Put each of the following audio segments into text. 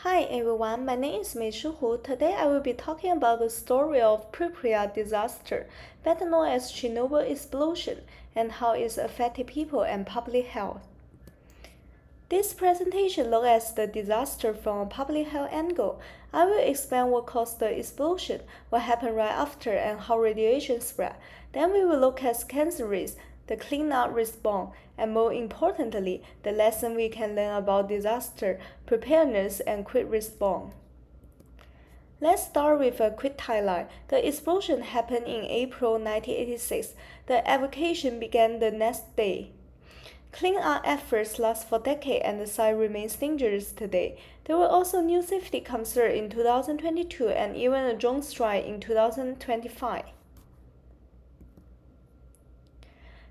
Hi everyone, my name is Mei Hu. Today I will be talking about the story of Pripyat disaster, better known as Chernobyl explosion, and how it affected people and public health. This presentation looks at the disaster from a public health angle. I will explain what caused the explosion, what happened right after, and how radiation spread. Then we will look at cancer risk, the cleanup response, and more importantly, the lesson we can learn about disaster preparedness and quick response. Let's start with a quick timeline. The explosion happened in April 1986. The evacuation began the next day. Cleanup efforts last for decades and the site remains dangerous today. There were also new safety concerns in 2022 and even a drone strike in 2025.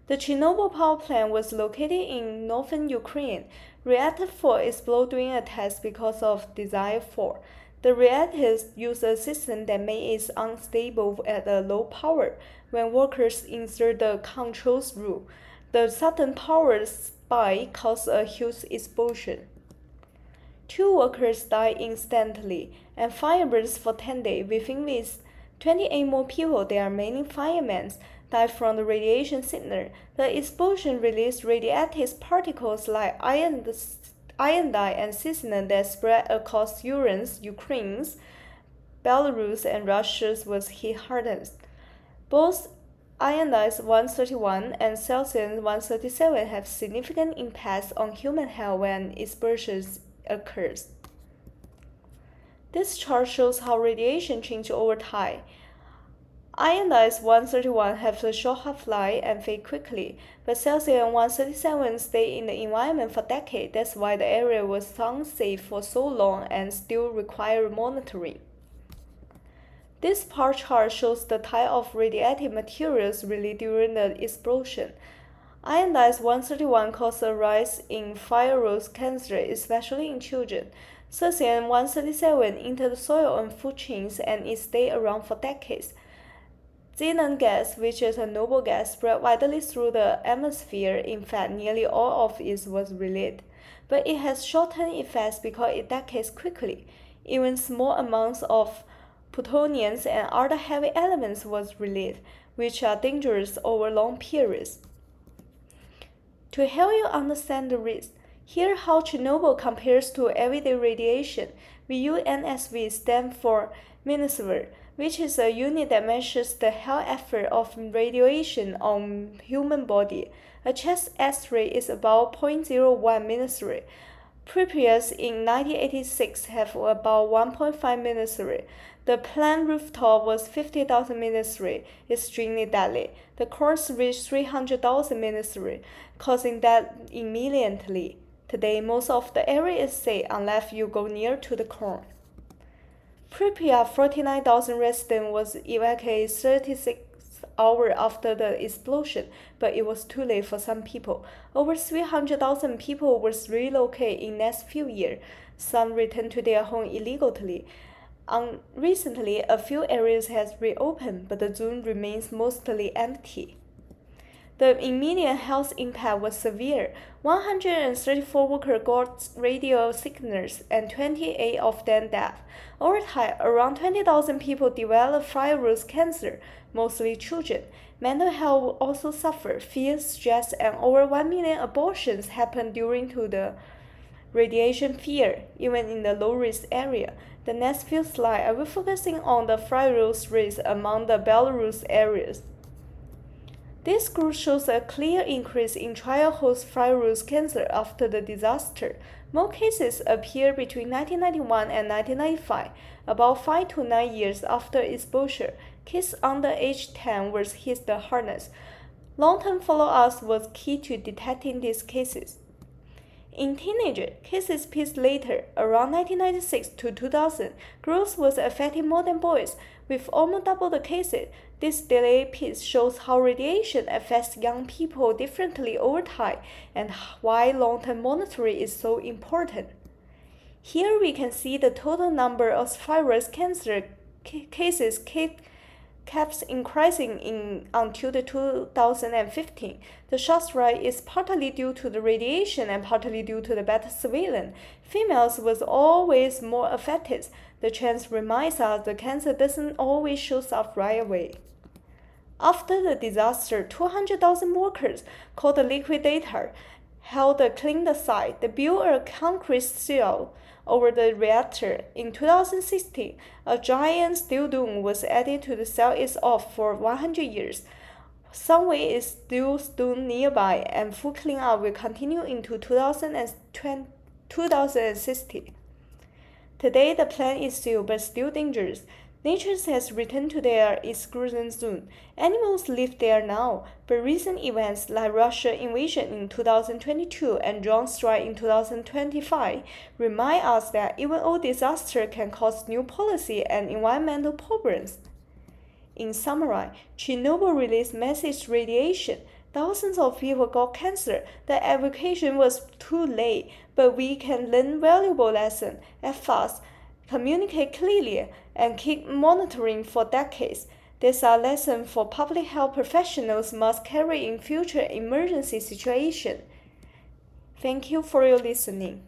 The Chernobyl power plant was located in northern Ukraine. Reactor 4 exploded during a test because of desired fault. The reactors used a system that made it unstable at a low power. When workers insert the controls room, the sudden power spike caused a huge explosion. 2 workers died instantly, and fire burned for 10 days. Within this, 28 more people, they are mainly firemen, died from the radiation signal. The explosion released radioactive particles like iodine and cesium that spread across Ukraine, Belarus, and Russia was hit hardest. Both iodine 131 and cesium 137 have significant impacts on human health when explosions occurs. This chart shows how radiation changes over time. Iodine 131 has a short half-life and fade quickly, but cesium 137 stay in the environment for decades. That's why the area was unsafe for so long and still require monitoring. This bar chart shows the type of radioactive materials released during the explosion. Iodine 131 caused a rise in thyroid cancer, especially in children. Cesium 137 entered the soil and food chains and it stayed around for decades. Xenon gas, which is a noble gas, spread widely through the atmosphere. In fact, nearly all of it was released. But it has short-term effects because it decays quickly. Even small amounts of plutonium and other heavy elements was released, which are dangerous over long periods. To help you understand the risk, here how Chernobyl compares to everyday radiation. We use NSV stand for Miniesievert, which is a unit that measures the health effect of radiation on human body. A chest X-ray is about 0.01 millisievert. Pripyat in 1986 have about 1.5 millisievert. The plant rooftop was 50,000 millisievert, extremely deadly. The cores reached 300,000 millisievert, causing death immediately. Today, most of the area is safe unless you go near to the core. Pripyat 49,000 residents was evacuated 36 hours after the explosion, but it was too late for some people. Over 300,000 people was relocated in the next few years. Some returned to their home illegally. Recently, a few areas has reopened, but the zone remains mostly empty. The immediate health impact was severe. 134 workers got radio sickness and 28 of them died. Over time, around 20,000 people developed thyroid cancer, mostly children. Mental health also suffered. Fear, stress, and over 1 million abortions happened during the radiation fear, even in the low-risk area. The next few slides, I will focusing on the thyroid risk among the Belarus areas. This group shows a clear increase in trial-host thyroid cancer after the disaster. More cases appeared between 1991 and 1995, about 5 to 9 years after exposure. Kids under age 10 were hit the hardest. Long-term follow-up was key to detecting these cases. In teenager cases peaked later, around 1996 to 2000, girls was affected more than boys, with almost double the cases. This delayed peak shows how radiation affects young people differently over time and why long-term monitoring is so important. Here we can see the total number of thyroid cancer cases kept increasing until 2015. The shock rate is partly due to the radiation and partly due to the better surveillance. Females was always more affected. The trend reminds us that cancer doesn't always show up right away. After the disaster, 200,000 workers, called the liquidator, held a clean the site. They built a concrete seal over the reactor. In 2016, a giant steel dome was added to the cell itself for 100 years. Some way is still stood nearby, and full cleanup will continue into 2060. Today, the plant is sealed but still dangerous. Nature has returned to their exclusion zone. Animals live there now, but recent events like Russia invasion in 2022 and drone strike in 2025 remind us that even old disaster can cause new policy and environmental problems. In summary, Chernobyl released massive radiation. Thousands of people got cancer. The evacuation was too late, but we can learn valuable lessons. Act fast, communicate clearly, and keep monitoring for decades. These are lessons for public health professionals must carry in future emergency situations. Thank you for your listening.